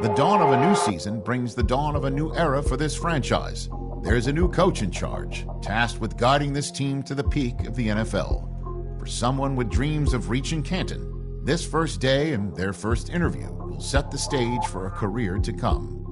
The dawn of a new season brings the dawn of a new era for this franchise. There's a new coach in charge, tasked with guiding this team to the peak of the NFL. For someone with dreams of reaching Canton, this first day and their first interview will set the stage for a career to come.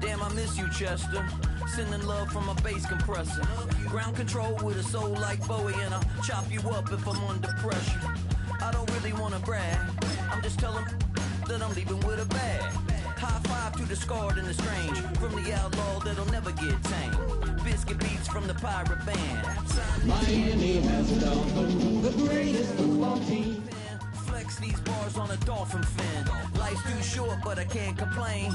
Damn, I miss you, Chester. Sending love from a bass compressor. Ground control with a soul like Bowie, and I'll chop you up if I'm under pressure. I don't really want to brag. I'm just telling that I'm leaving with a bag. High five to the scarred and the strange. From the outlaw that'll never get tamed. Biscuit beats from the pirate band. Miami has it all. The greatest football team. Flex these bars on a dolphin fin. Life's too short, but I can't complain.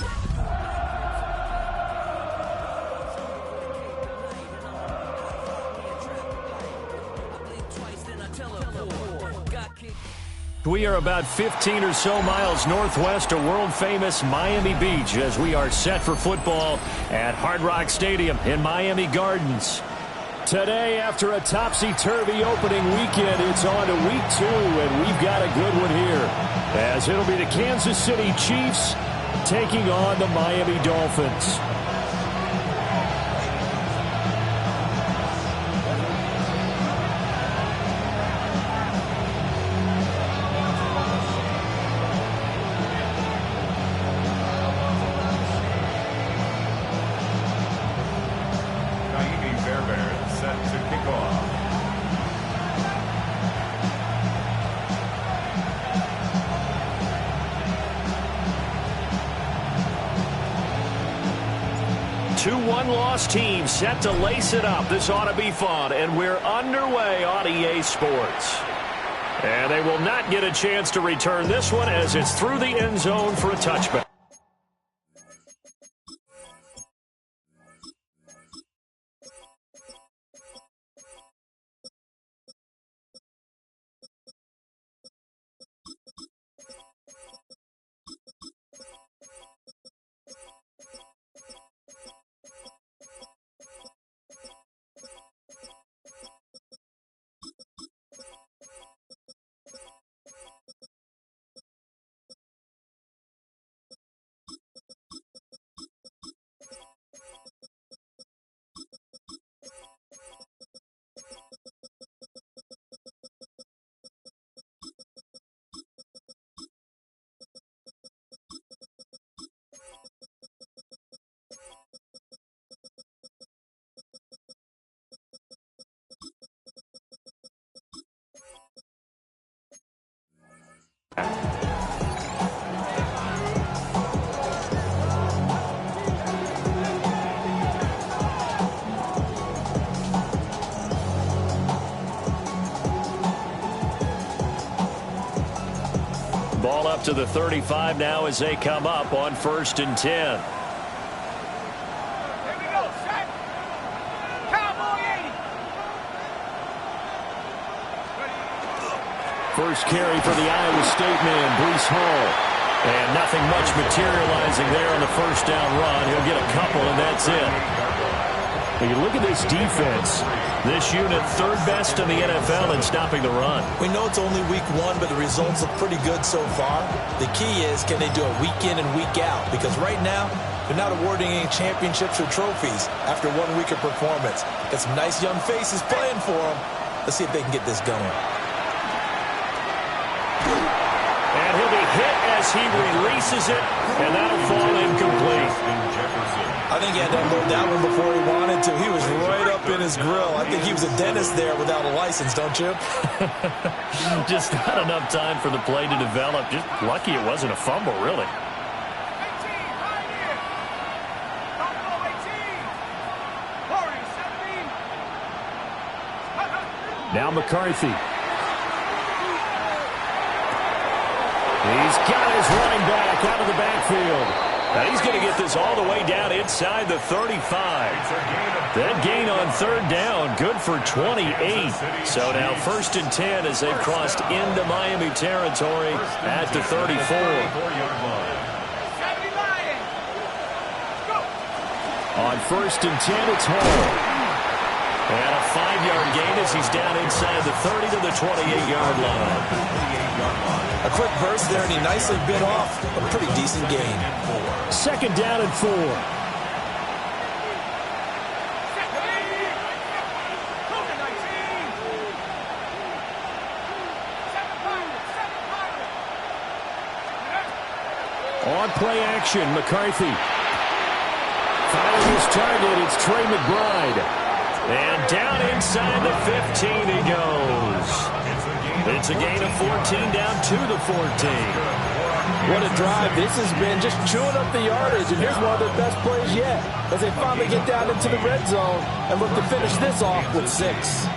We are about 15 or so miles northwest of world-famous Miami Beach as we are set for football at Hard Rock Stadium in Miami Gardens. Today, after a topsy-turvy opening weekend, it's on to week 2, and we've got a good one here, as it'll be the Kansas City Chiefs taking on the Miami Dolphins. Two one-loss teams set to lace it up. This ought to be fun, and we're underway on EA Sports. And they will not get a chance to return this one as it's through the end zone for a touchback. Ball up to the 35 now as they come up on 1st and 10. Here we go, set. Cowboy 80. First carry for the Iowa State man, Breece Hall. And nothing much materializing there on the first down run. He'll get a couple, and that's it. When you look at this defense, this unit third best in the NFL in stopping the run. We know it's only week 1, but the results look pretty good so far. The key is, can they do it week in and week out? Because right now, they're not awarding any championships or trophies after 1 week of performance. Got some nice young faces playing for them, Let's see if they can get this going. And he'll be hit as he releases it, and that'll fall incomplete. I think he had to unload that one before he wanted to. He was right up in his grill. I think he was a dentist there without a license, don't you? Just not enough time for the play to develop. Just lucky it wasn't a fumble, really. Now McCarthy. He's got his running back out of the backfield. Now he's going to get this all the way down inside the 35. That gain on third down, good for 28. So now 1st and 10 as they've crossed into Miami territory at the 34. On 1st and 10, it's Hall. And a 5-yard gain as he's down inside the 30 to the 28-yard line. A quick burst there, and he nicely bit off a pretty decent gain. 2nd down and 4. On play action, McCarthy. Finding his target, it's Trey McBride. And down inside the 15 he goes. It's a gain of 14 down to the 14. What a drive. This has been just chewing up the yardage, and here's one of their best plays yet as they finally get down into the red zone and look to finish this off with 6.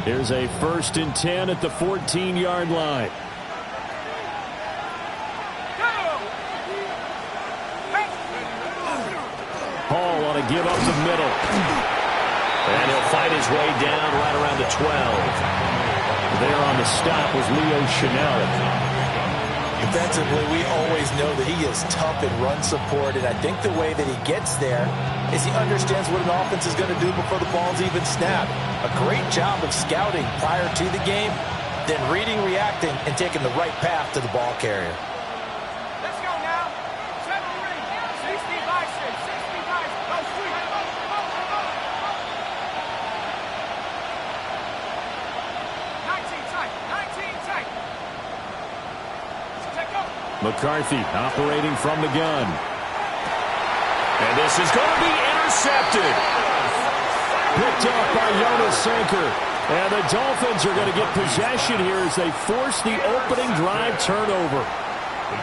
Here's a 1st and 10 at the 14-yard line. Hall on a give up the middle. And he'll fight his way down right around the 12. There on the stop was Leo Chanel. Defensively, we always know that he is tough in run support, and I think the way that he gets there is he understands what an offense is going to do before the ball's even snapped. A great job of scouting prior to the game, then reading, reacting, and taking the right path to the ball carrier. Let's go now. 7-3. 60 by 6. 60 by 6. Go sweet. 19 tight. 19 tight. Check go. McCarthy operating from the gun. And this is going to be intercepted. Picked up by Jonas Sanker. And the Dolphins are going to get possession here as they force the opening drive turnover.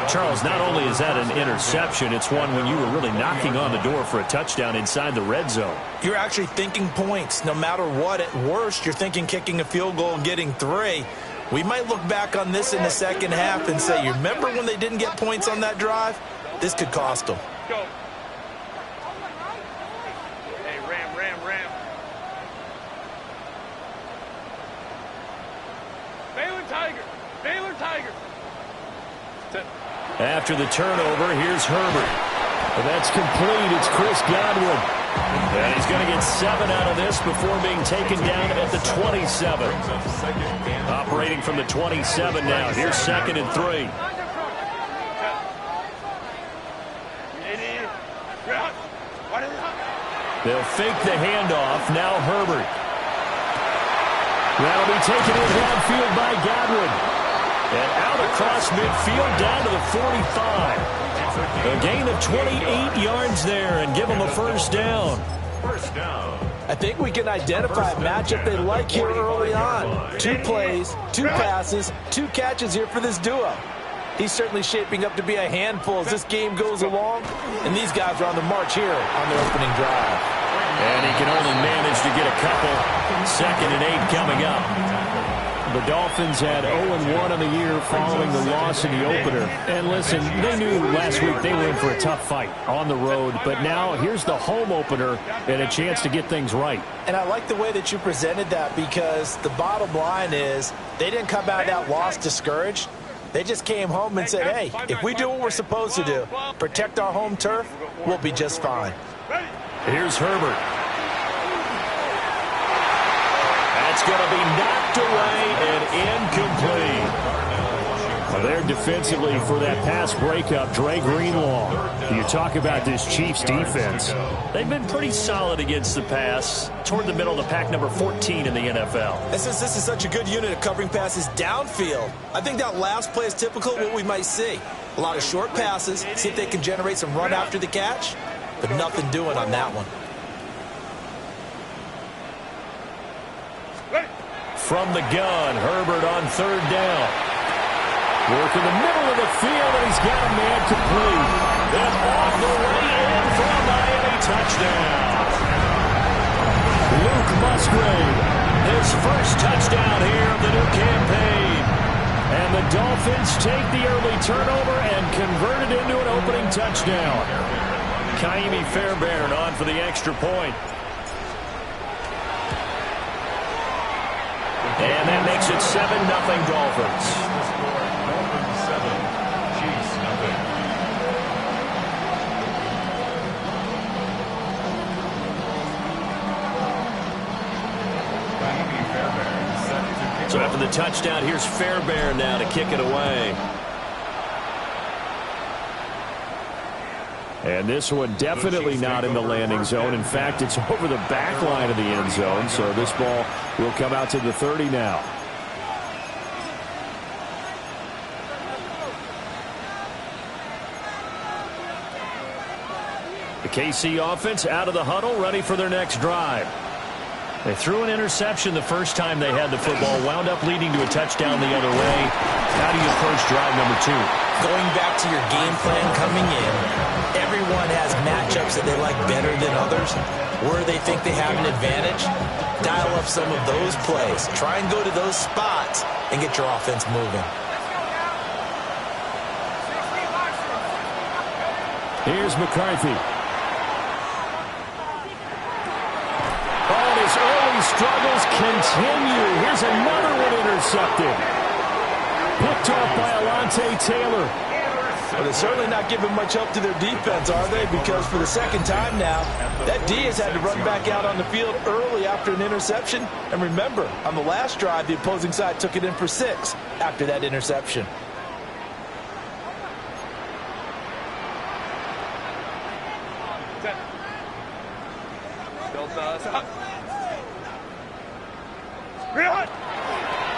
Charles, not only is that an interception, it's one when you were really knocking on the door for a touchdown inside the red zone. You're actually thinking points. No matter what, at worst, you're thinking kicking a field goal and getting 3. We might look back on this in the second half and say, you remember when they didn't get points on that drive? This could cost them. Go. Hey, ram. Baylor Tiger. After the turnover, here's Herbert. And that's complete. It's Chris Godwin. And he's going to get 7 out of this before being taken down at the 27. Operating from the 27 now. Here's 2nd and 3. They'll fake the handoff. Now Herbert. That'll be taken in downfield by Godwin. And out across midfield down to the 45. A gain of 28 yards there and give them a 1st down. I think we can identify a matchup they like here early on. 2 plays, 2 passes, 2 catches here for this duo. He's certainly shaping up to be a handful as this game goes along. And these guys are on the march here on their opening drive. And he can only manage to get a couple. 2nd and 8 coming up. The Dolphins had 0-1 on the year following the loss in the opener. And listen, they knew last week they were in for a tough fight on the road. But now here's the home opener and a chance to get things right. And I like the way that you presented that, because the bottom line is they didn't come out of that loss discouraged. They just came home and said, hey, if we do what we're supposed to do, protect our home turf, we'll be just fine. Here's Herbert. That's going to be knocked away and incomplete. Well, there defensively for that pass breakup, Dre Greenlaw. You talk about this Chiefs defense. They've been pretty solid against the pass, toward the middle of the pack, number 14 in the NFL. And since this is such a good unit of covering passes downfield, I think that last play is typical of what we might see. A lot of short passes, see if they can generate some run after the catch, but nothing doing on that one. From the gun, Herbert on third down. Work in the middle of the field, and he's got a man complete. And off the way in for a Miami touchdown. Luke Musgrave, his first touchdown here of the new campaign. And the Dolphins take the early turnover and convert it into an opening touchdown. Ka'imi Fairbairn on for the extra point. And that makes it 7-0 Dolphins. So after the touchdown, here's Fairbairn now to kick it away. And this one definitely not in the landing zone. In fact, it's over the back line of the end zone. So this ball will come out to the 30 now. The KC offense out of the huddle, ready for their next drive. They threw an interception the first time they had the football, wound up leading to a touchdown the other way. How do you approach drive number 2? Going back to your game plan coming in, everyone has matchups that they like better than others. Where they think they have an advantage, dial up some of those plays. Try and go to those spots and get your offense moving. Here's McCarthy. His early struggles continue. Here's another one intercepted. Picked off by Alontae Taylor. But they're certainly not giving much help to their defense, are they? Because for the second time now, that D has had to run back out on the field early after an interception. And remember, on the last drive, the opposing side took it in for 6 after that interception.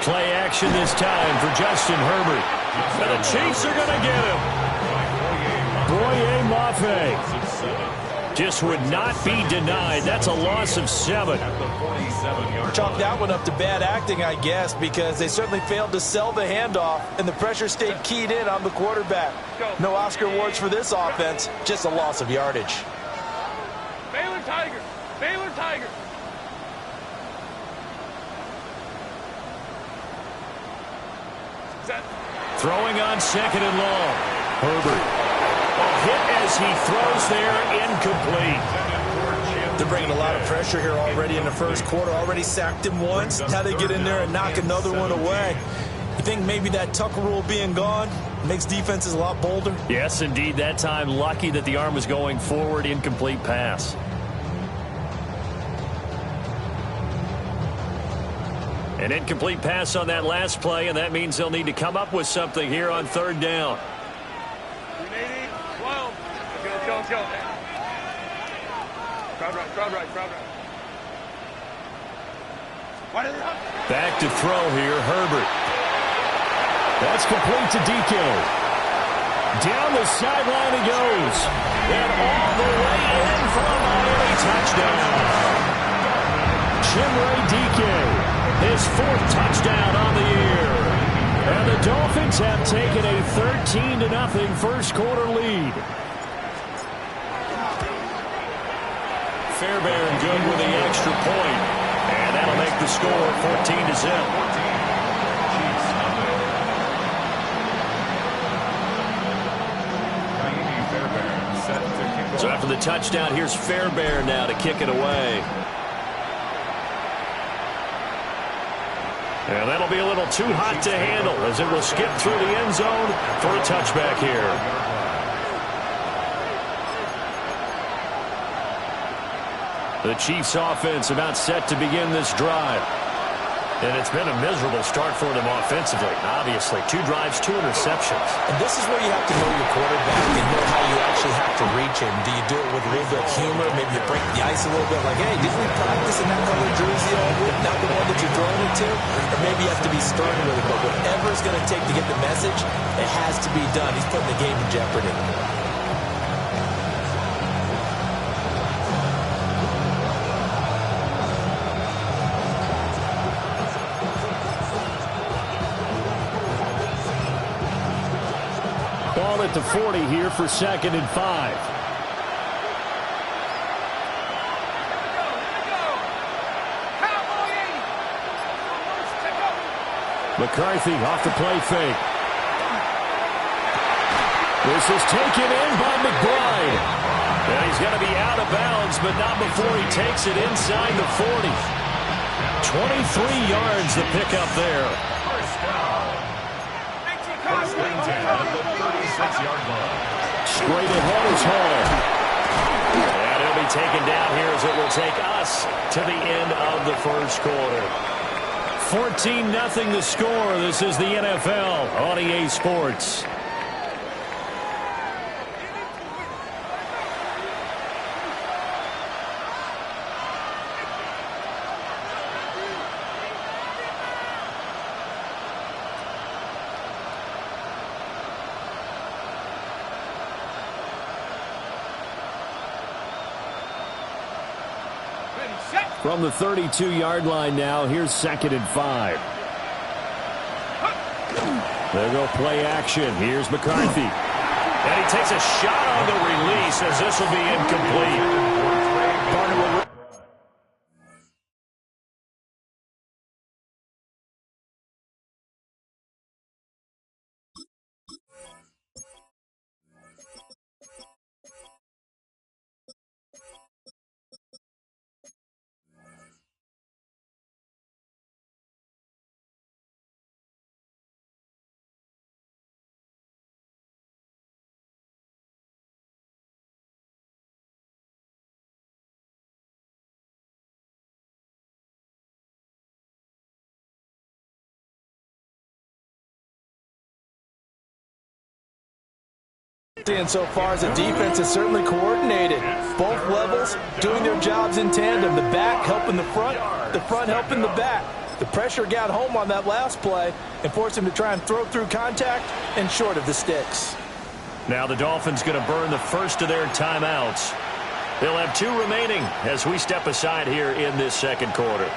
Play action this time for Justin Herbert. And the Chiefs are going to get him. Boye Mafe just would not be denied. That's a loss of 7. Chalk that one up to bad acting, I guess, because they certainly failed to sell the handoff, and the pressure stayed keyed in on the quarterback. No Oscar awards for this offense, just a loss of yardage. Baylor Tigers! Baylor Tigers! Throwing on second and long. Herbert. A hit as he throws there, incomplete. They're bringing a lot of pressure here already in the first quarter. Already sacked him once. Now they get in there and knock another one away. You think maybe that Tucker rule being gone makes defenses a lot bolder? Yes, indeed. That time, lucky that the arm was going forward. Incomplete pass. An incomplete pass on that last play, and that means they'll need to come up with something here on third down. 12. Let's go. Crowd right. Back to throw here, Herbert. That's complete to DK. Down the sideline he goes. And all the way in for a Miami touchdown. Chimere DK. His 4th touchdown on the year. And the Dolphins have taken a 13-0 first quarter lead. Fairbairn good with the extra point. And that'll make the score 14-0. So after the touchdown, here's Fairbairn now to kick it away. And that'll be a little too hot to handle as it will skip through the end zone for a touchback here. The Chiefs offense about set to begin this drive. And it's been a miserable start for them offensively. Obviously, 2 drives, 2 interceptions. And this is where you have to know your quarterback and know how you actually have to reach him. Do you do it with a little bit of humor? Maybe you break the ice a little bit like, hey, didn't we practice in that color jersey all week, not the one that you're throwing it to? Or maybe you have to be stern with it. But whatever it's going to take to get the message, it has to be done. He's putting the game in jeopardy. Ball at the 40 here for 2nd and 5. McCarthy off the play fake. This is taken in by McBride. And he's going to be out of bounds, but not before he takes it inside the 40. 23 yards to pick up there. Straight ahead is Hall. And he'll be taken down here as it will take us to the end of the first quarter. 14-0 the score. This is the NFL on EA Sports. From the 32-yard line now, here's 2nd and 5. There go play action. Here's McCarthy. And he takes a shot on the release as this will be incomplete. And so far as the defense is certainly coordinated. Both levels doing their jobs in tandem. The back helping the front helping the back. The pressure got home on that last play and forced him to try and throw through contact and short of the sticks. Now the Dolphins going to burn the first of their timeouts. They'll have 2 remaining as we step aside here in this second quarter.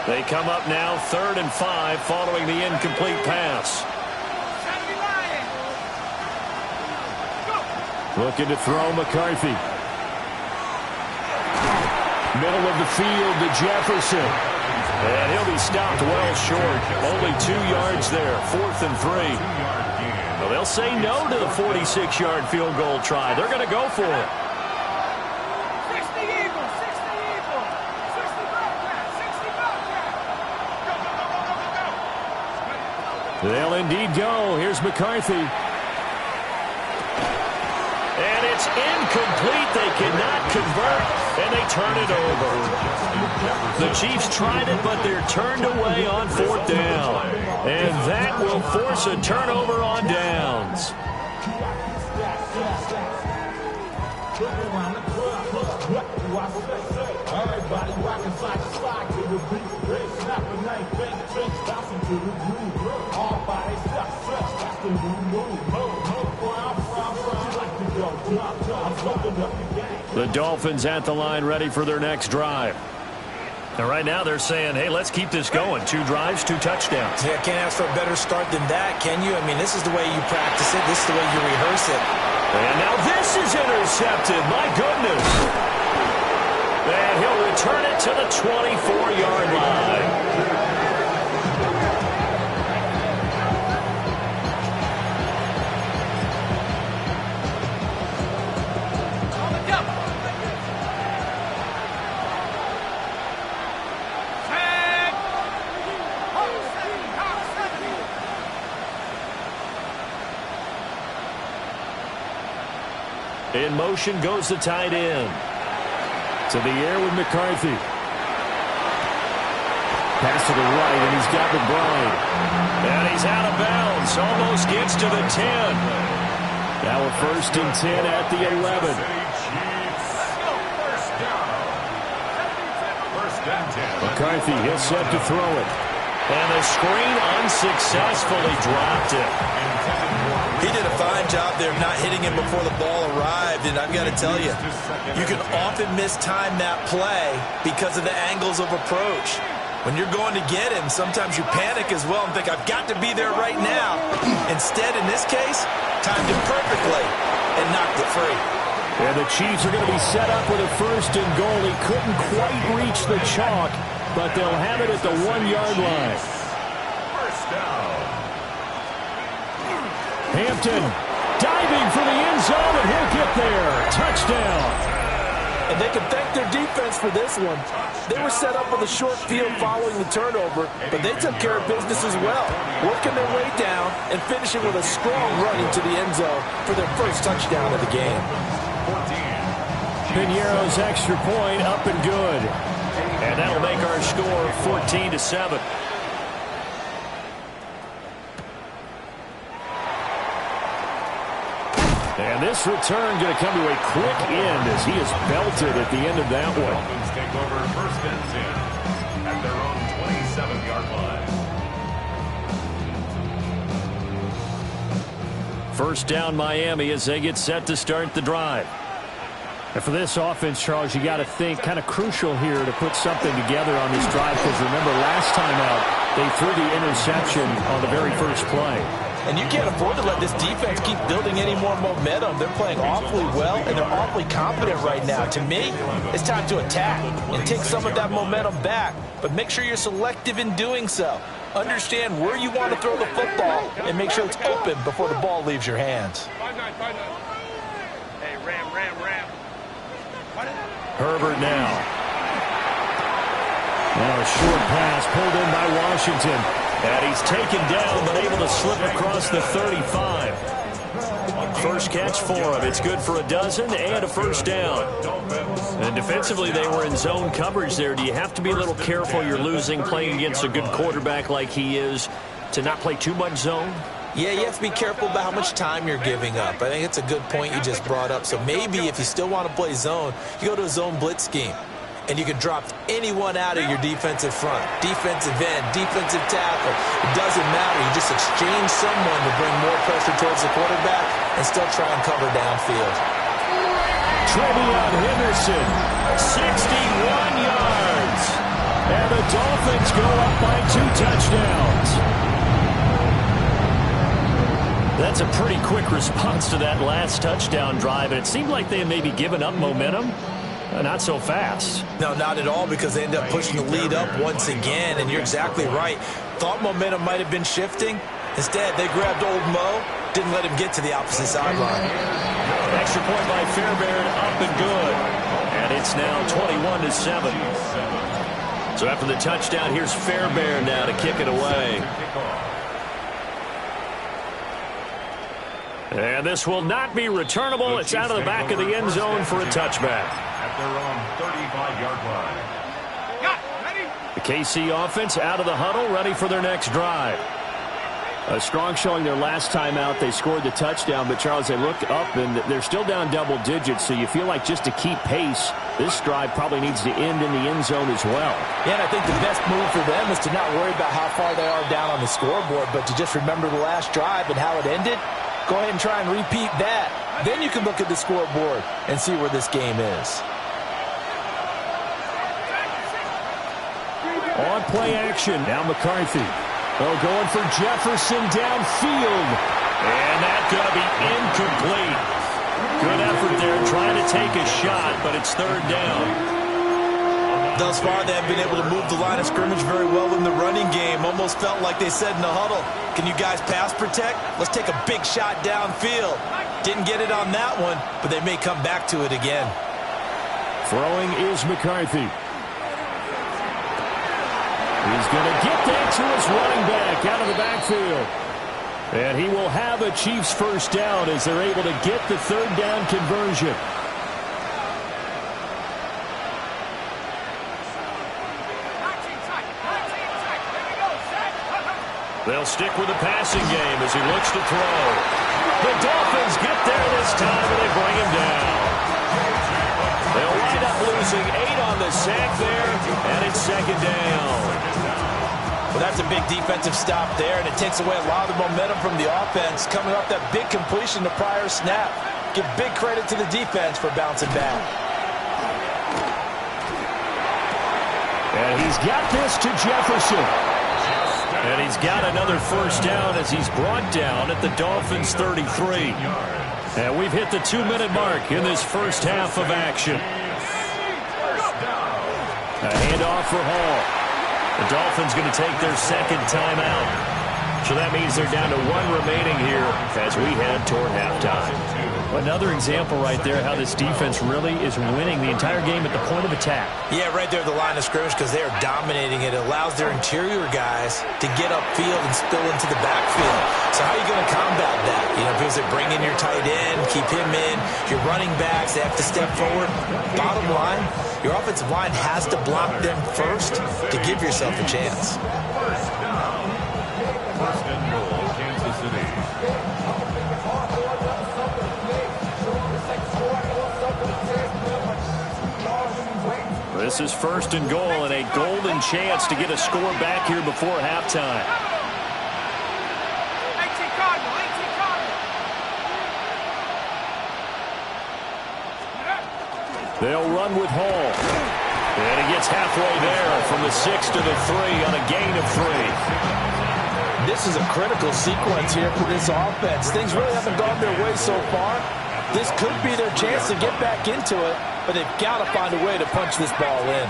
They come up now 3rd and 5 following the incomplete pass. Looking to throw McCarthy. Middle of the field to Jefferson. And he'll be stopped well short. Only 2 yards there. 4th and 3. Well, they'll say no to the 46-yard field goal try. They're going to go for it. 60 Eagles, 60 Eagles, 60 Bobcats, 60 Bobcats. Go. They'll indeed go. Here's McCarthy. And it's incomplete. They cannot convert, and they turn it over. The Chiefs tried it, but they're turned away on 4th down. And that will force a turnover on downs. The Dolphins at the line ready for their next drive. And right now they're saying, hey, let's keep this going. 2 drives, 2 touchdowns. Yeah, can't ask for a better start than that, can you? I mean, this is the way you practice it. This is the way you rehearse it. And now this is intercepted. My goodness. And he'll return it to the 24-yard line. In motion goes the tight end. To the air with McCarthy. Pass to the right, and he's got McBride. And he's out of bounds. Almost gets to the 10. Now a 1st and 10 at the 11. McCarthy is set to throw it. And the screen unsuccessfully dropped it. He did a fine job there of not hitting him before the ball arrived, and I've got to tell you, you can often mistime that play because of the angles of approach. When you're going to get him, sometimes you panic as well and think, I've got to be there right now. Instead, in this case, timed it perfectly and knocked it free. And the Chiefs are going to be set up with a 1st and goal. He couldn't quite reach the chalk, but they'll have it at the 1-yard line. First down. Hampton diving for the end zone, and he'll get there. Touchdown. And they can thank their defense for this one. They were set up with a short field following the turnover, but they took care of business as well, working their way down and finishing with a strong run into the end zone for their first touchdown of the game. Piñeiro's extra point up and good. And that'll make our score 14-7. And this return going to come to a quick end as he is belted at the end of that one. Dolphins take over 1st and 10 at their own 27-yard line. First down Miami as they get set to start the drive. And for this offense, Charles, you got to think kind of crucial here to put something together on this drive, because remember last time out they threw the interception on the very first play. And you can't afford to let this defense keep building any more momentum. They're playing awfully well, and they're awfully confident right now. To me, it's time to attack and take some of that momentum back. But make sure you're selective in doing so. Understand where you want to throw the football and make sure it's open before the ball leaves your hands. Hey, Ram. Herbert now. Now a short pass pulled in by Washington. And he's taken down, but able to slip across the 35. First catch for him. It's good for a dozen and a first down. And defensively, they were in zone coverage there. Do you have to be a little careful? You're losing playing against a good quarterback like he is to not play too much zone? Yeah, you have to be careful about how much time you're giving up. I think it's a good point you just brought up. So maybe if you still want to play zone, you go to a zone blitz scheme. And you can drop anyone out of your defensive front. Defensive end, defensive tackle. It doesn't matter. You just exchange someone to bring more pressure towards the quarterback and still try and cover downfield. Trevion Henderson, 61 yards. And the Dolphins go up by 2 touchdowns. That's a pretty quick response to that last touchdown drive. And it seemed like they had maybe given up momentum. Not so fast. No, not at all, because they end up pushing the lead up once again, and you're exactly right. Thought momentum might have been shifting. Instead, they grabbed old Mo, didn't let him get to the opposite sideline. Extra point by Fairbairn, up and good. And it's now 21-7. So after the touchdown, here's Fairbairn now to kick it away. And this will not be returnable. It's out of the back of the end zone for a touchback. At their own 35-yard line. The KC offense out of the huddle, ready for their next drive. A strong showing their last time out. They scored the touchdown, but Charles, they looked up and they're still down double digits, so you feel like just to keep pace, this drive probably needs to end in the end zone as well. Yeah, and I think the best move for them is to not worry about how far they are down on the scoreboard, but to just remember the last drive and how it ended. Go ahead and try and repeat that. Then you can look at the scoreboard and see where this game is. On play action, now McCarthy. Oh, going for Jefferson downfield. And that's going to be incomplete. Good effort there trying to take a shot, but it's 3rd down. Thus far, they have been able to move the line of scrimmage very well in the running game. Almost felt like they said in the huddle, can you guys pass protect? Let's take a big shot downfield. Didn't get it on that one, but they may come back to it again. Throwing is McCarthy. He's going to get that to his running back out of the backfield. And he will have a Chiefs first down as they're able to get the 3rd down conversion. They'll stick with the passing game as he looks to throw. The Dolphins get there this time, and they bring him down. They'll wind up losing 8 on the sack there, and it's second down. Well, that's a big defensive stop there, and it takes away a lot of the momentum from the offense coming off that big completion the prior snap. Give big credit to the defense for bouncing back. And he's got this to Jefferson. And he's got another first down as he's brought down at the Dolphins' 33. And we've hit the 2-minute mark in this first half of action. A handoff for Hall. The Dolphins going to take their second timeout. So that means they're down to 1 remaining here as we head toward halftime. Another example right there how this defense really is winning the entire game at the point of attack. Yeah, right there at the line of scrimmage because they are dominating it. It allows their interior guys to get upfield and spill into the backfield. So how are you going to combat that? You know, because they bring in your tight end, keep him in. Your running backs, they have to step forward. Bottom line, your offensive line has to block them first to give yourself a chance. First and goal, Kansas City. This is first and goal and a golden chance to get a score back here before halftime. 18 Cardinal, 18 Cardinal. They'll run with Hall. And he gets halfway there from the 6 to the 3 on a gain of 3. This is a critical sequence here for this offense. Things really haven't gone their way so far. This could be their chance to get back into it, but they've got to find a way to punch this ball in.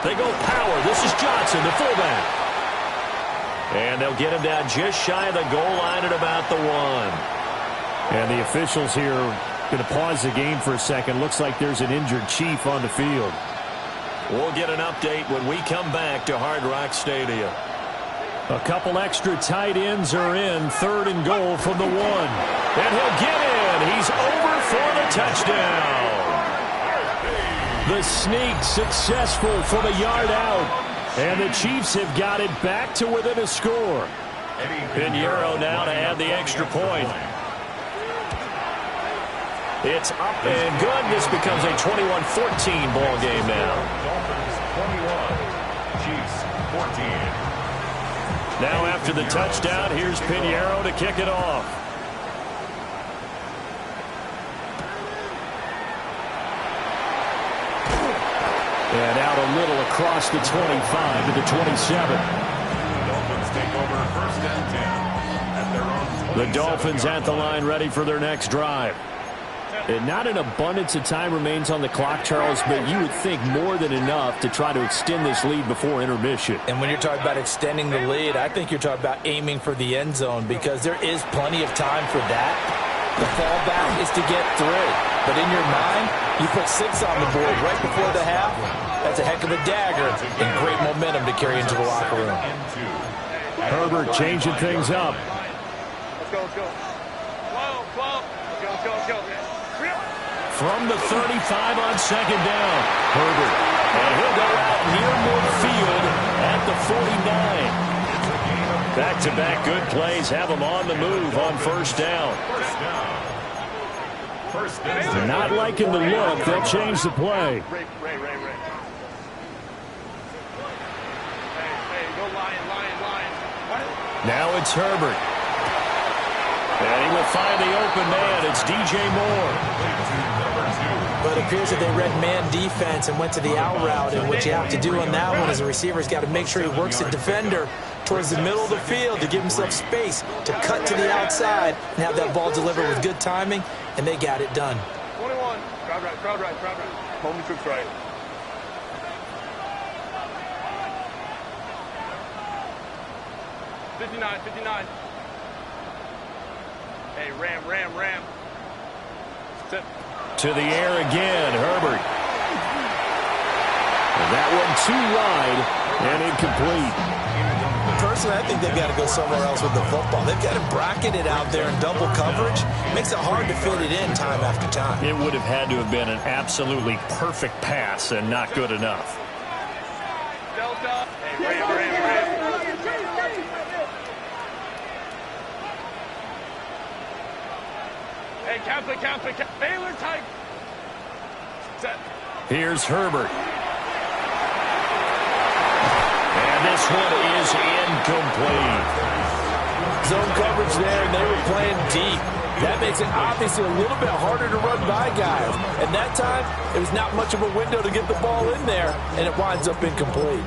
They go power. This is Johnson, the fullback. And they'll get him down just shy of the goal line at about the 1. And the officials here going to pause the game for a second. Looks like there's an injured Chief on the field. We'll get an update when we come back to Hard Rock Stadium. A couple extra tight ends are in. 3rd and goal from the 1. And he'll get in. He's over for the touchdown. The sneak successful from a yard out. And the Chiefs have got it back to within a score. Pinheiro now to add the extra point. It's up and good. This becomes a 21-14 ball game now. Dolphins 21, Chiefs 14. Now after the touchdown, here's Pinheiro to kick it off. And out a little across the 25 to the 27. Dolphins take over first and 10 at their own 27. The Dolphins at the line ready for their next drive. And not an abundance of time remains on the clock, Charles, but you would think more than enough to try to extend this lead before intermission. And when you're talking about extending the lead, I think you're talking about aiming for the end zone because there is plenty of time for that. The fallback is to get 3. But in your mind, you put 6 on the board right before the half. That's a heck of a dagger and great momentum to carry into the locker room. Herbert changing things up. Let's go, let's go. 12, 12. Let's go, let's go, let's go. From the 35 on second down, Herbert. And he'll go out near midfield at the 49. Back-to-back good plays have him on the move on first down. Not liking the look. They'll change the play. Ray. Hey, go Lion. Now it's Herbert. And he will find the open man. It's DJ Moore. But it appears that they read man defense and went to the out route. And what you have to do on that one is a receiver's got to make sure he works the defender towards the middle of the field to give himself space to cut to the outside and have that ball delivered with good timing, and they got it done. 21. Crowd right. Home troops right. $59. Hey, Ram. Sit. To the air again, Herbert. That one too wide and incomplete. Personally, I think they've got to go somewhere else with the football. They've got to bracket it out there in double coverage. Makes it hard to fit it in time after time. It would have had to have been an absolutely perfect pass and not good enough. Delta. Hey, Ram. Hey, counter. Baylor tight. Set. Here's Herbert. And this one is incomplete. Zone coverage there, and they were playing deep. That makes it obviously a little bit harder to run by guys. And that time, it was not much of a window to get the ball in there, and it winds up incomplete.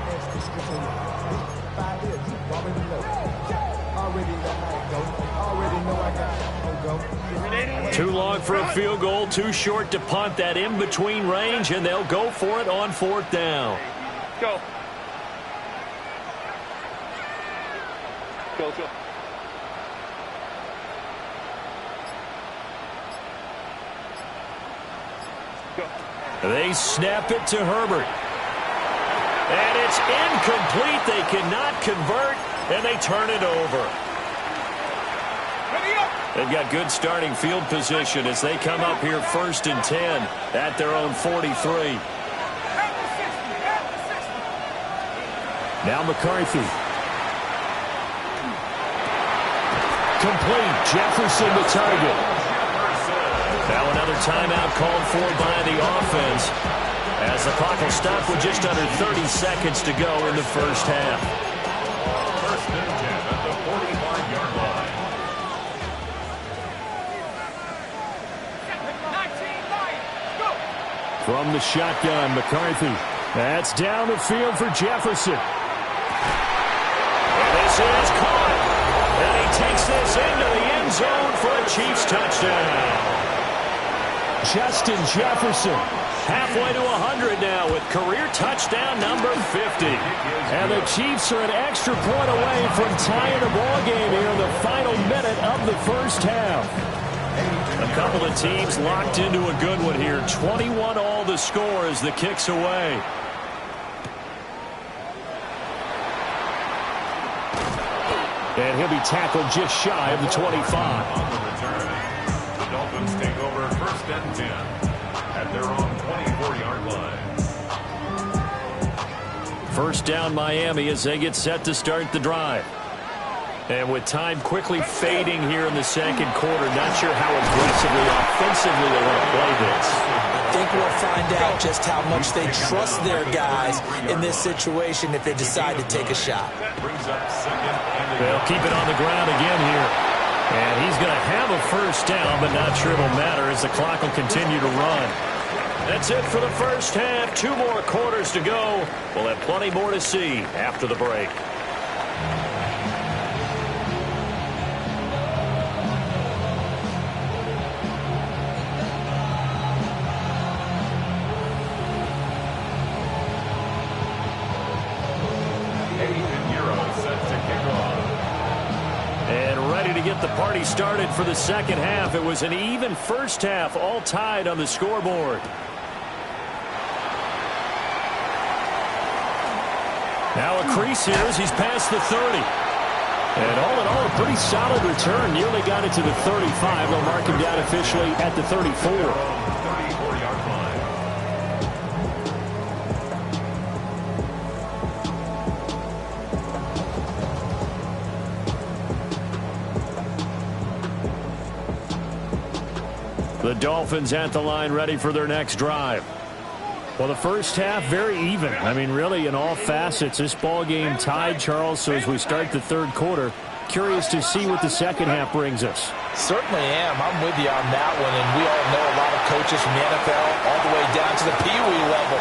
Too long for a field goal, too short to punt. That in-between range, and they'll go for it on 4th down. Go. They snap it to Herbert. And it's incomplete. They cannot convert, and they turn it over. They've got good starting field position as they come up here 1st and 10 at their own 43. Now McCarthy. Complete. Jefferson the target. Now another timeout called for by the offense as the clock will stop with just under 30 seconds to go in the first half. 1st and 10 at the 45-yard line. From the shotgun, McCarthy. That's down the field for Jefferson. And this is caught. And he takes this into the end zone for a Chiefs touchdown. Justin Jefferson, halfway to 100 now with career touchdown number 50. And the Chiefs are an extra point away from tying the ball game here in the final minute of the first half. A couple of teams locked into a good one here. 21-all the score as the kick's away. And he'll be tackled just shy of the 25. On the return, the Dolphins take over 1st and 10 at their own 24-yard line. First down Miami as they get set to start the drive. And with time quickly fading here in the second quarter, not sure how aggressively, offensively they want to play this. I think we'll find out just how much they trust their guys in this situation if they decide to take a shot. That brings up 2nd and They'll keep it on the ground again here. And he's going to have a first down, but not sure it'll matter as the clock will continue to run. That's it for the first half. 2 more quarters to go. We'll have plenty more to see after the break. Get the party started for the second half. It was an even first half, all tied on the scoreboard. Now a crease here as he's past the 30. And all in all, a pretty solid return. Nearly got it to the 35. They'll mark him down officially at the 34. 34-yard line. The Dolphins at the line ready for their next drive. Well, the first half, very even. I mean, really, in all facets, this ball game tied, Charles. So as we start the third quarter, curious to see what the second half brings us. Certainly am. I'm with you on that one. And we all know a lot of coaches from the NFL all the way down to the Pee-wee level.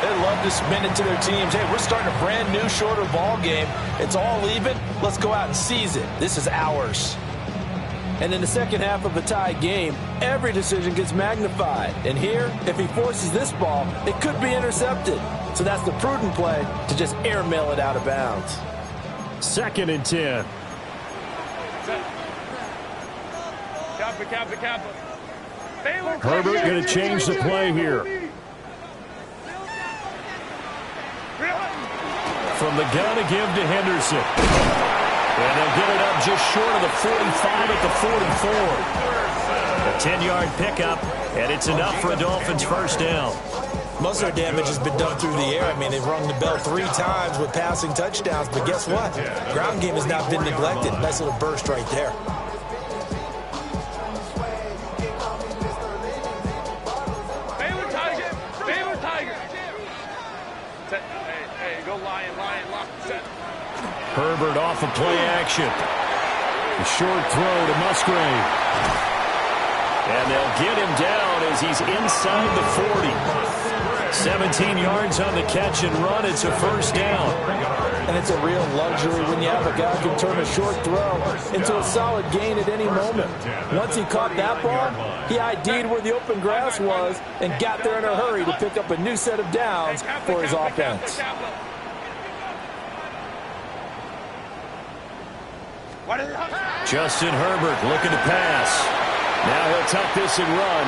They love to spin it to their teams. Hey, we're starting a brand new, shorter ball game. It's all even. Let's go out and seize it. This is ours. And in the second half of a tied game, every decision gets magnified. And here, if he forces this ball, it could be intercepted. So that's the prudent play to just airmail it out of bounds. 2nd and 10. Baylor. Herbert going to change the play here. from the gun to give to Henderson. And they'll get it up just short of the 45 at the 44. A 10-yard pickup, and it's enough for a Dolphins first down. Most of their damage has been done through the air. I mean, they've rung the bell 3 times with passing touchdowns, but guess what? Ground game has not been neglected. Nice little burst right there. Favorite Tiger. Set. Hey, go Lion, lock, set. Herbert off of play action. A short throw to Musgrave. And they'll get him down as he's inside the 40. 17 yards on the catch and run. It's a first down. And it's a real luxury when you have a guy who can turn a short throw into a solid gain at any moment. Once he caught that ball, he ID'd where the open grass was and got there in a hurry to pick up a new set of downs for his offense. Justin Herbert looking to pass. Now he'll tuck this and run.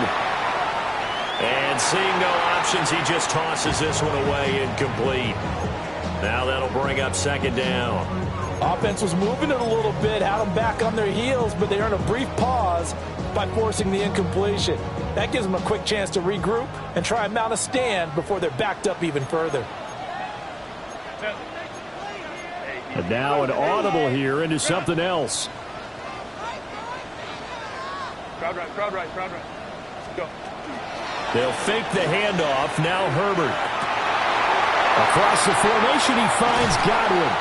And seeing no options, he just tosses this one away, incomplete. Now that'll bring up second down. Offense was moving it a little bit, had them back on their heels, but they earned a brief pause by forcing the incompletion. That gives them a quick chance to regroup and try and mount a stand before they're backed up even further. And now an audible here into something else. Crowd right. Go. They'll fake the handoff. Now Herbert. Across the formation, he finds Godwin.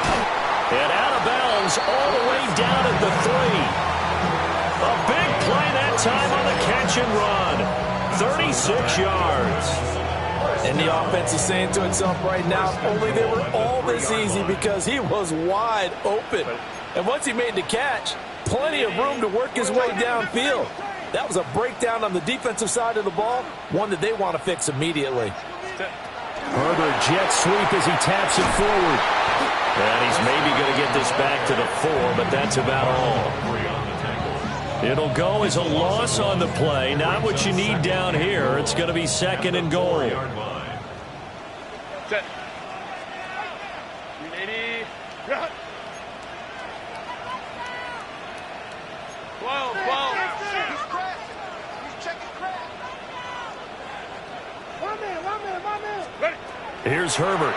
And out of bounds all the way down at the 3. A big play that time on the catch and run. 36 yards. And the offense is saying to itself right now, only they were all this easy because he was wide open. And once he made the catch, plenty of room to work his way downfield. That was a breakdown on the defensive side of the ball, one that they want to fix immediately. Herbert jet sweep as he taps it forward. And he's maybe going to get this back to the 4, but that's about all. It'll go as a loss on the play. Not what you need down here. It's going to be second and goal. Set. Ready. Run. 12. Here's Herbert.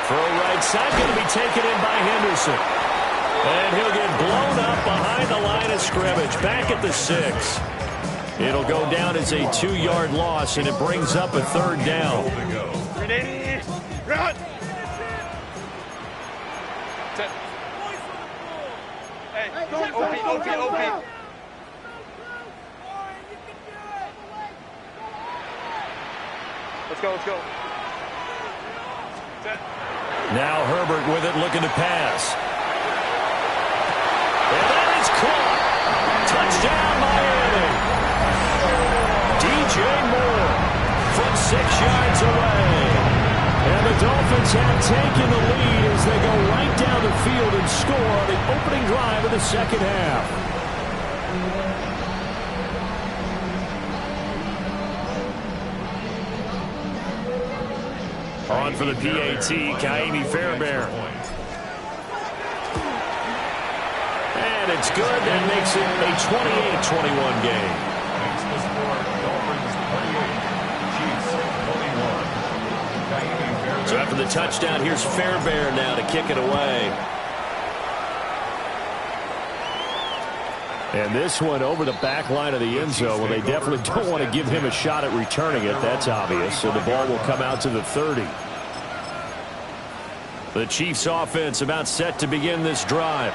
Throw right side, going to be taken in by Henderson. And he'll get blown up behind the line of scrimmage. Back at the 6. It'll go down as a 2-yard loss, and it brings up a third down. Ready. Run. Set. Hey, OP. Let's go. Set. Now Herbert with it, looking to pass. And that is caught. Touchdown, Miami. DJ Moore from 6 yards away. And the Dolphins have taken the lead as they go right down the field and score on the opening drive of the second half. On for the PAT, Ka'imi Fairbairn. And it's good. That makes it a 28-21 game. So after the touchdown, here's Fairbairn now to kick it away. And this one over the back line of the end zone. Well, they definitely don't want to give him a shot at returning it. That's obvious. So the ball will come out to the 30. The Chiefs offense about set to begin this drive.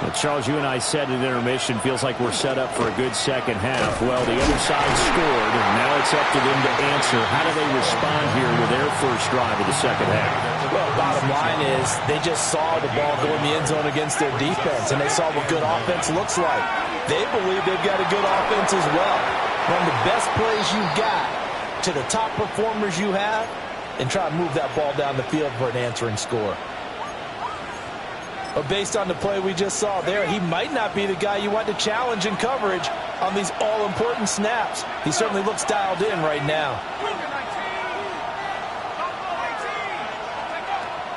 Well, Charles, you and I said at intermission, feels like we're set up for a good second half. Well, the other side scored, and now it's up to them to answer. How do they respond here with their first drive of the second half? Well, bottom line is they just saw the ball go in the end zone against their defense, and they saw what good offense looks like. They believe they've got a good offense as well. Run the best plays you've got to the top performers you have, and try to move that ball down the field for an answering score. But based on the play we just saw there, he might not be the guy you want to challenge in coverage on these all-important snaps. He certainly looks dialed in right now.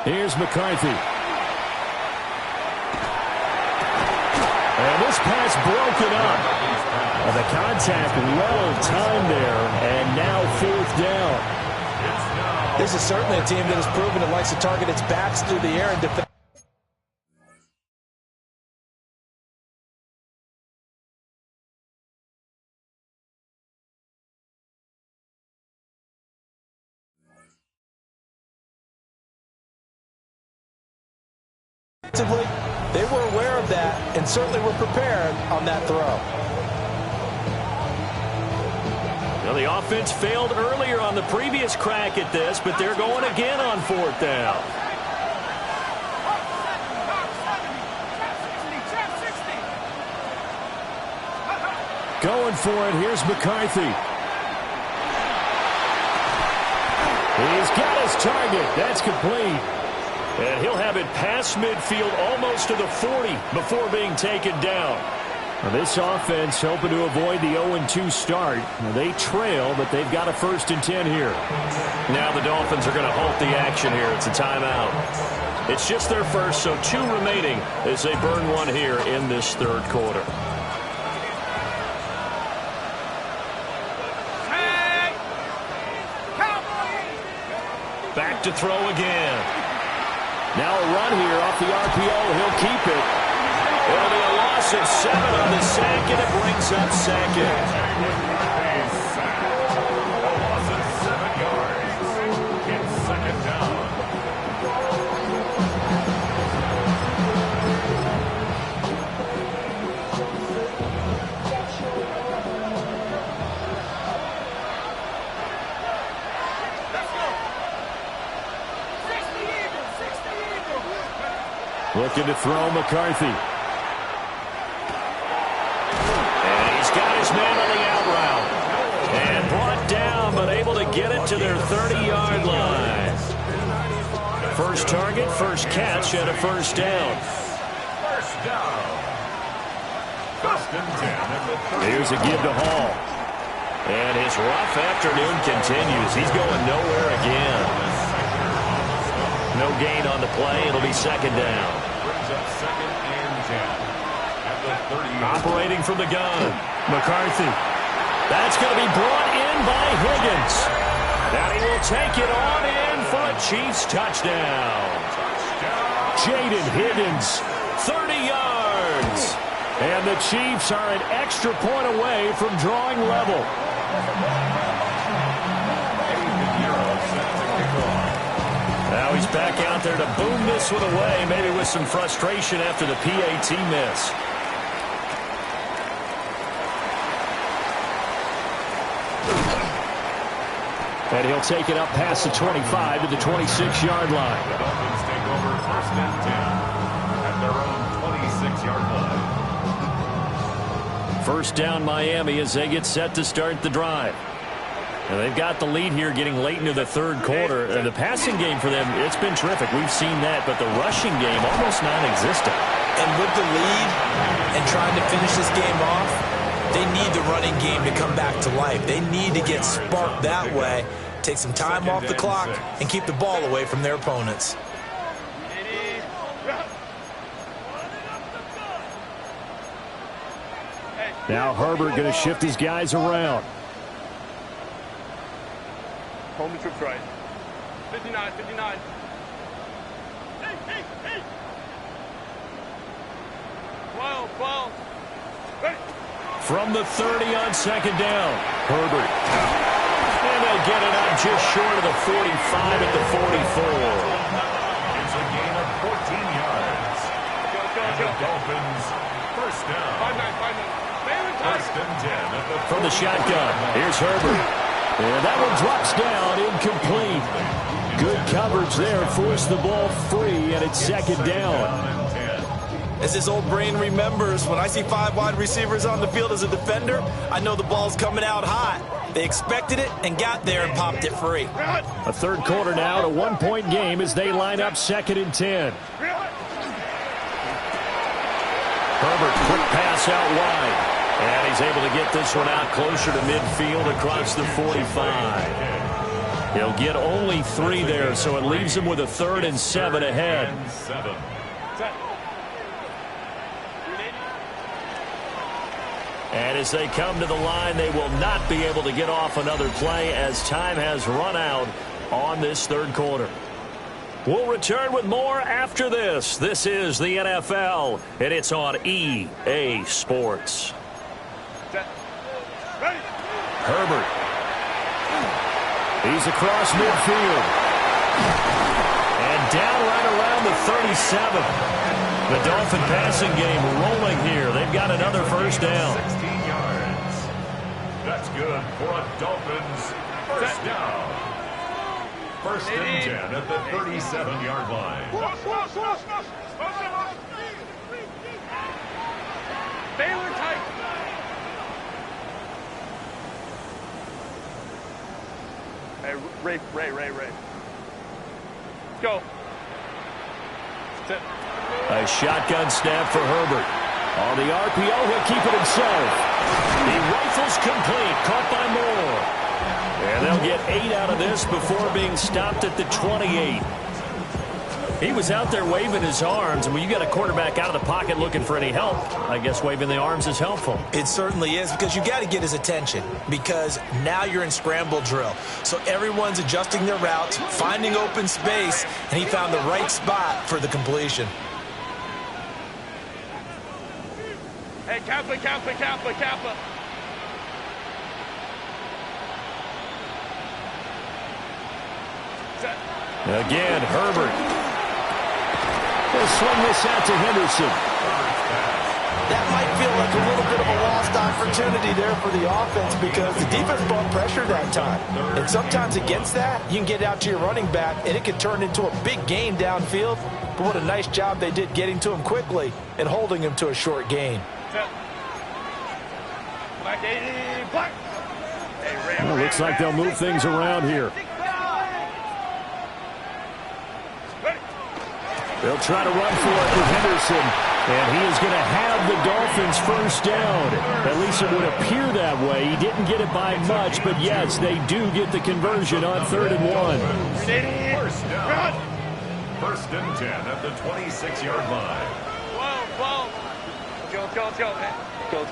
Here's McCarthy. And this pass broken up. And the contact well timed there, and now 4th down. This is certainly a team that has proven it likes to target its backs through the air and defend. They were aware of that and certainly were prepared on that throw. Well, the offense failed earlier on the previous crack at this, but they're going again on 4th down. Going for it. Here's McCarthy. He's got his target. That's complete. And he'll have it past midfield almost to the 40 before being taken down. Now this offense hoping to avoid the 0-2 start. Now they trail, but they've got a 1st and 10 here. Now the Dolphins are going to halt the action here. It's a timeout. It's just their first, so 2 remaining as they burn one here in this 3rd quarter. Back to throw again. Now a run here off the RPO. He'll keep it. It'll be a loss of 7 on the sack, and it brings up 2nd. A loss of 7 yards. It's 2nd down. Looking to throw McCarthy. And he's got his man on the out route. And brought down, but able to get it to their 30-yard line. First target, first catch, and a 1st down. First down. 1st and 10. Here's a give to Hall. And his rough afternoon continues. He's going nowhere again. No gain on the play. It'll be 2nd down. Brings up 2nd and 10 at the 30. Operating from the gun. McCarthy. That's going to be brought in by Higgins. And he will take it on in for a Chiefs touchdown. Jaden Higgins, 30 yards. And the Chiefs are an extra point away from drawing level. Now he's back out there to boom this one away, maybe with some frustration after the PAT miss. And he'll take it up past the 25 to the 26-yard line. The Dolphins take over 1st and 10 at their own 26-yard line. 1st down Miami as they get set to start the drive. And they've got the lead here getting late into the 3rd quarter. And the passing game for them, it's been terrific. We've seen that, but the rushing game almost non-existent. And with the lead and trying to finish this game off, they need the running game to come back to life. They need to get sparked that way, take some time off the clock, and keep the ball away from their opponents. Now Herbert going to shift his guys around. Home trips right. 59, 59. Hey. 12. Ready. From the 30 on 2nd down. Herbert. And they'll get it out just short of the 45 at the 44. It's a gain of 14 yards. And the Dolphins 1st down. 5-9. 1st and 10 at the From the shotgun, here's Herbert. And that one drops down, incomplete. Good coverage there, forced the ball free, and it's 2nd down. As his old brain remembers, when I see 5 wide receivers on the field as a defender, I know the ball's coming out hot. They expected it and got there and popped it free. A 3rd quarter now, a 1-point game as they line up 2nd and 10. Herbert, quick pass out wide. And he's able to get this one out closer to midfield across the 45. He'll get only 3 there, so it leaves him with a 3rd and 7 ahead. And as they come to the line, they will not be able to get off another play as time has run out on this 3rd quarter. We'll return with more after this. This is the NFL, and it's on EA Sports. Herbert. He's across midfield. And down right around the 37. The Dolphin passing game rolling here. They've got another first down. 16 yards. That's good for a Dolphins first down. 1st and 10 at the 37-yard line. Baylor tight. Hey, Ray. Let's go. A shotgun snap for Herbert. On the RPO, he'll keep it himself. He rifles complete, caught by Moore. And they'll get 8 out of this before being stopped at the 28. He was out there waving his arms, and when you got a quarterback out of the pocket looking for any help, I guess waving the arms is helpful. It certainly is, because you got to get his attention, because now you're in scramble drill. So everyone's adjusting their routes, finding open space, and he found the right spot for the completion. Hey, Kappa. Again, Herbert. They'll swing this out to Henderson. That might feel like a little bit of a lost opportunity there for the offense, because the defense brought pressure that time. And sometimes against that, you can get out to your running back, and it can turn into a big gain downfield. But what a nice job they did getting to him quickly and holding him to a short gain. Well, looks like they'll move things around here. They'll try to run for it with Henderson, and he is going to have the Dolphins first down. At least it would appear that way. He didn't get it by much, but yes, they do get the conversion on 3rd and 1. First down. 1st and 10 at the 26-yard line. Whoa. Let's go, man. Go.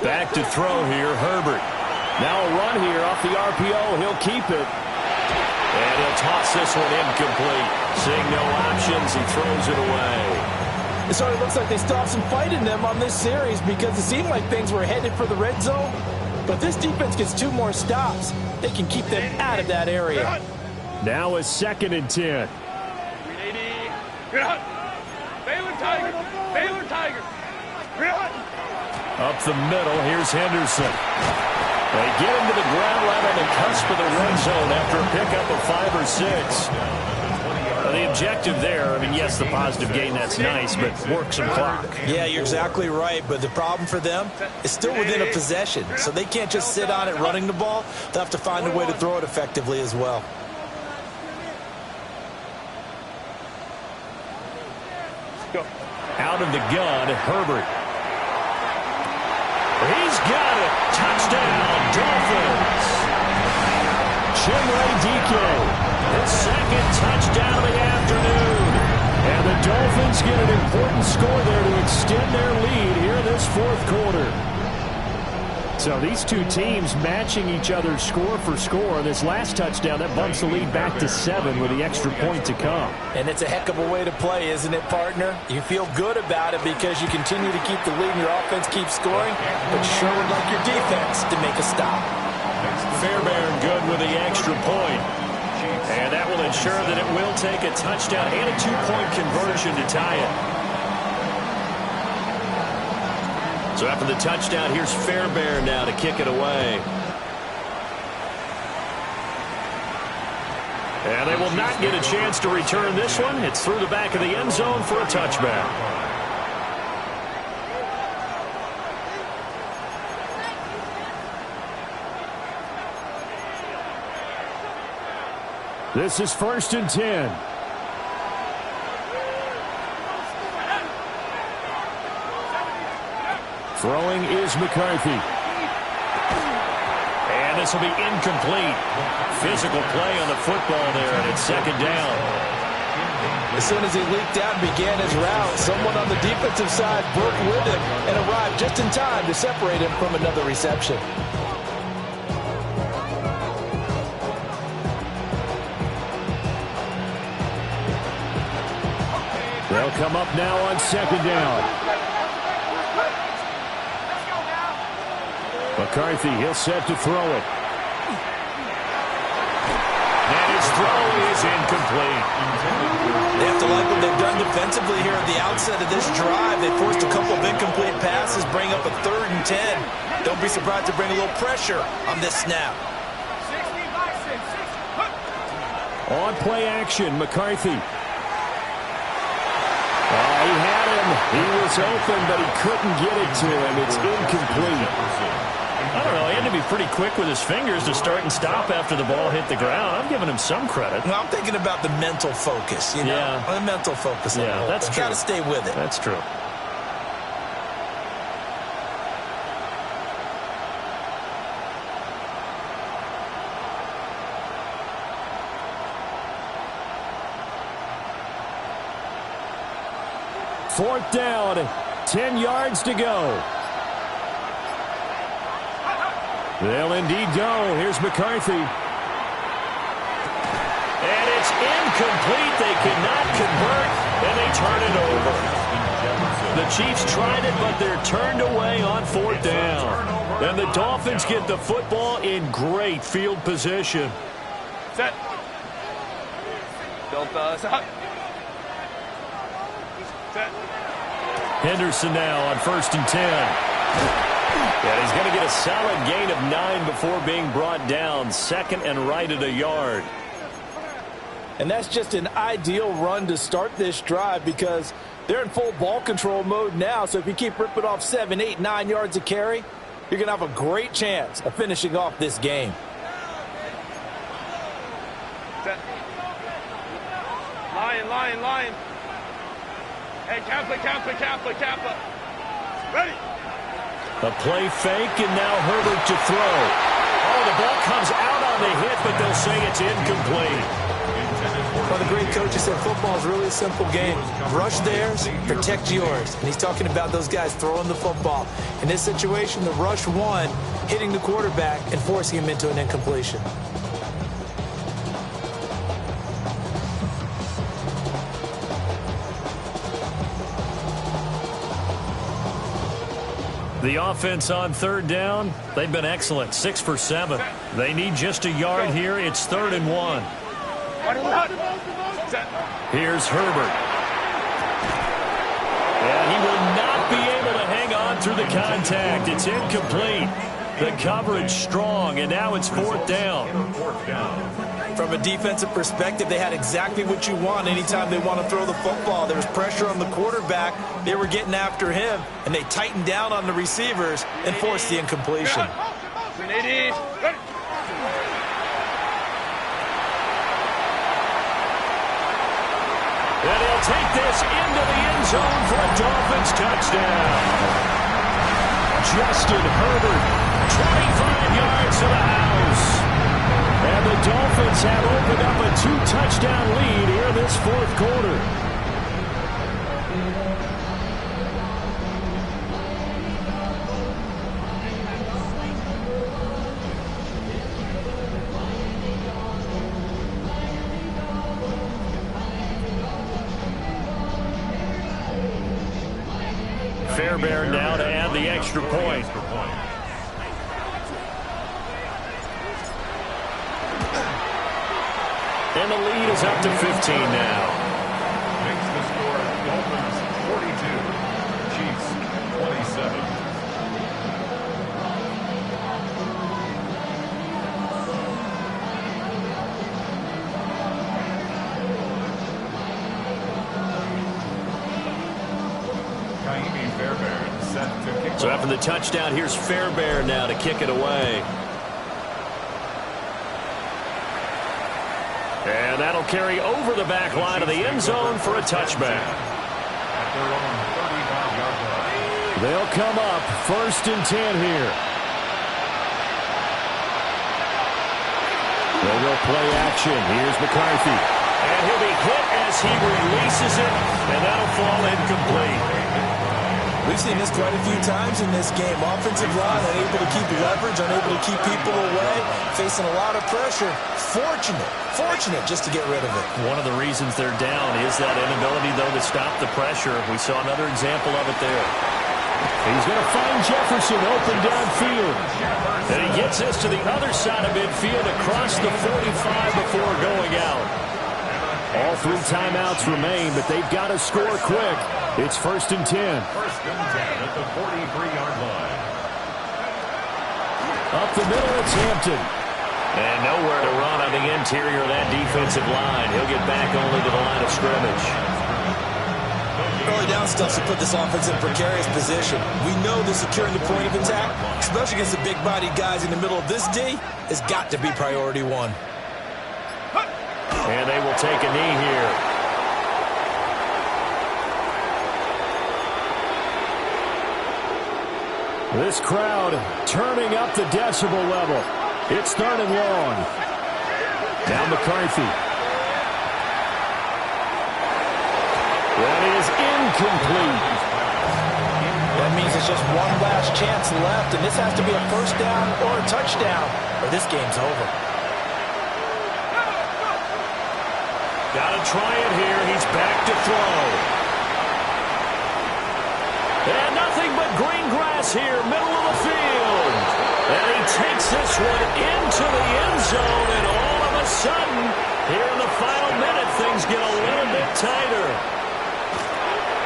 Back to throw here, Herbert. Now a run here off the RPO. He'll keep it. And he'll toss this one incomplete. Seeing no options, he throws it away. It sort of looks like they still have some fight in them on this series, because it seemed like things were headed for the red zone. But this defense gets 2 more stops. They can keep them out of that area. Now a 2nd and 10. Baylor Tiger. Up the middle, here's Henderson. They get him to the ground right on the cusp of the red zone after a pickup of 5 or 6. The objective there, I mean, yes, the positive gain, that's nice, but work some clock. Yeah, you're exactly right, but the problem for them is still within a possession, so they can't just sit on it running the ball. They'll have to find a way to throw it effectively as well. Out of the gun, Herbert. He's got it. Touchdown, Dolphins. Chimere Dike, his 2nd touchdown of the afternoon. And the Dolphins get an important score there to extend their lead here in this 4th quarter. So these two teams matching each other's score for score. This last touchdown, that bumps the lead back to 7 with the extra point to come. And it's a heck of a way to play, isn't it, partner? You feel good about it because you continue to keep the lead and your offense keeps scoring, but you sure would like your defense to make a stop. Fairbairn good with the extra point. And that will ensure that it will take a touchdown and a 2-point conversion to tie it. So after the touchdown, here's Fairbairn now to kick it away. And they will not get a chance to return this one. It's through the back of the end zone for a touchback. This is 1st and 10. Throwing is McCarthy. this will be incomplete. Physical play on the football there, and it's second down. As soon as he leaked out and began his route, someone on the defensive side broke with him and arrived just in time to separate him from another reception. They'll come up now on second down. McCarthy, he'll set to throw it. And his throw is incomplete. They have to like what they've done defensively here at the outset of this drive. They forced a couple of incomplete passes, bring up a 3rd and 10. Don't be surprised to bring a little pressure on this snap. On play action, McCarthy. He had him. He was open, but he couldn't get it to him. It's incomplete. I don't know. He had to be pretty quick with his fingers to start and stop after the ball hit the ground. I'm giving him some credit. Well, I'm thinking about the mental focus, you know? Yeah. The mental focus. Yeah, that's true. Got to stay with it. That's true. Fourth down, 10 yards to go. They'll indeed go. Here's McCarthy. And it's incomplete. They cannot convert, and they turn it over. The Chiefs tried it, but they're turned away on fourth down. And the Dolphins get the football in great field position. Set. Go, fellas. Up. Set. Henderson now on 1st and 10. And he's going to get a solid gain of 9 before being brought down. 2nd and right at a yard. And that's just an ideal run to start this drive because they're in full ball control mode now. So if you keep ripping off 7, 8, 9 yards of carry, you're going to have a great chance of finishing off this game. Set. Lion. Hey, Kappa. Ready. A play fake, and now Herbert to throw. Oh, the ball comes out on the hit, but they'll say it's incomplete. Well, the great coaches said football is really a simple game. Rush theirs, protect yours. And he's talking about those guys throwing the football. In this situation, the rush won, hitting the quarterback and forcing him into an incompletion. The offense on 3rd down, they've been excellent, 6 for 7. They need just a yard here. It's 3rd and 1. Here's Herbert. And he will not be able to hang on through the contact. It's incomplete. The coverage strong, and now it's 4th down. From a defensive perspective, they had exactly what you want anytime they want to throw the football. There was pressure on the quarterback. They were getting after him, and they tightened down on the receivers and forced the incompletion. And he'll take this into the end zone for a Dolphins touchdown. Justin Herbert, 25 yards to the house. And the Dolphins have opened up a 2-touchdown lead here in this 4th quarter. Fairbairn now to add the extra point. And the lead is up to 15 now. Makes the score Dolphins 42, Chiefs 27. Fairbairn set to kick. So after the touchdown, here's Fairbairn now to kick it away. And that'll carry over the back line of the end zone for a touchback. At their own 35-yard line. They'll come up 1st and 10 here. They'll go play action. Here's McCarthy. And he'll be hit as he releases it, and that'll fall incomplete. We've seen this quite a few times in this game. Offensive line unable to keep leverage, unable to keep people away, facing a lot of pressure. Fortunate just to get rid of it. One of the reasons they're down is that inability, though, to stop the pressure. We saw another example of it there. He's going to find Jefferson open downfield. And he gets this to the other side of midfield across the 45 before going out. All 3 timeouts remain, but they've got to score quick. It's 1st and 10. 1st and 10 at the 43-yard line. Up the middle, it's Hampton. And nowhere to run on the interior of that defensive line. He'll get back only to the line of scrimmage. Early down stuff to put this offense in a precarious position. We know that securing the point of attack, especially against the big-bodied guys in the middle of this D, has got to be priority 1. And they will take a knee here. This crowd turning up the decibel level. It's 3rd and long. Now McCarthy. That is incomplete. That means it's just one last chance left, and this has to be a 1st down or a touchdown, or this game's over. Got to try it here. He's back to throw. And nothing but green grass here, middle of the field. And he takes this one into the end zone, and all of a sudden, here in the final minute, things get a little bit tighter.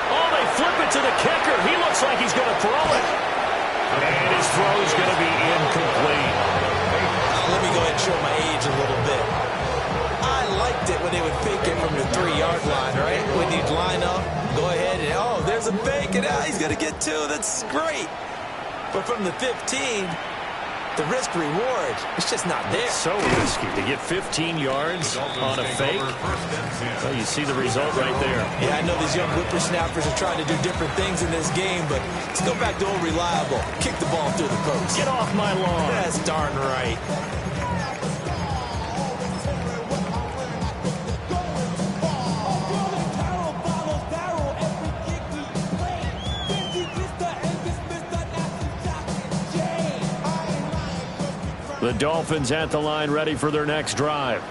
Oh, they flip it to the kicker. He looks like he's going to throw it. And his throw's going to be incomplete. Let me go ahead and show my age a little bit. I liked it when they would fake it from the 3-yard line, right? When you'd line up, go ahead and, oh, there's a fake, and he's going to get 2. That's great. But from the 15, the risk-reward, it's just not there. It's so risky to get 15 yards on a fake. Well, you see the result right there. Yeah, I know these young whippersnappers are trying to do different things in this game, but let's go back to old reliable. Kick the ball through the post. Get off my lawn. That's darn right. The Dolphins at the line ready for their next drive.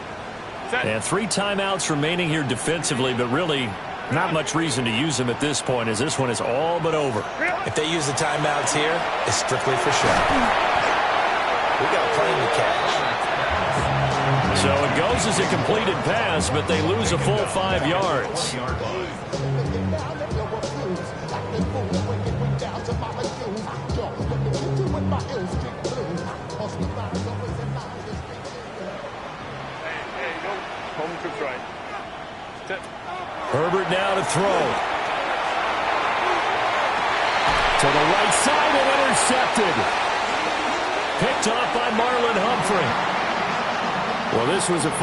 And 3 timeouts remaining here defensively, but really not much reason to use them at this point as this one is all but over. If they use the timeouts here, it's strictly for show. We got plenty to catch. So it goes as a completed pass, but they lose a full 5 yards. Herbert now to throw. To the right side and intercepted. Picked off by Marlon Humphrey. Well, this was a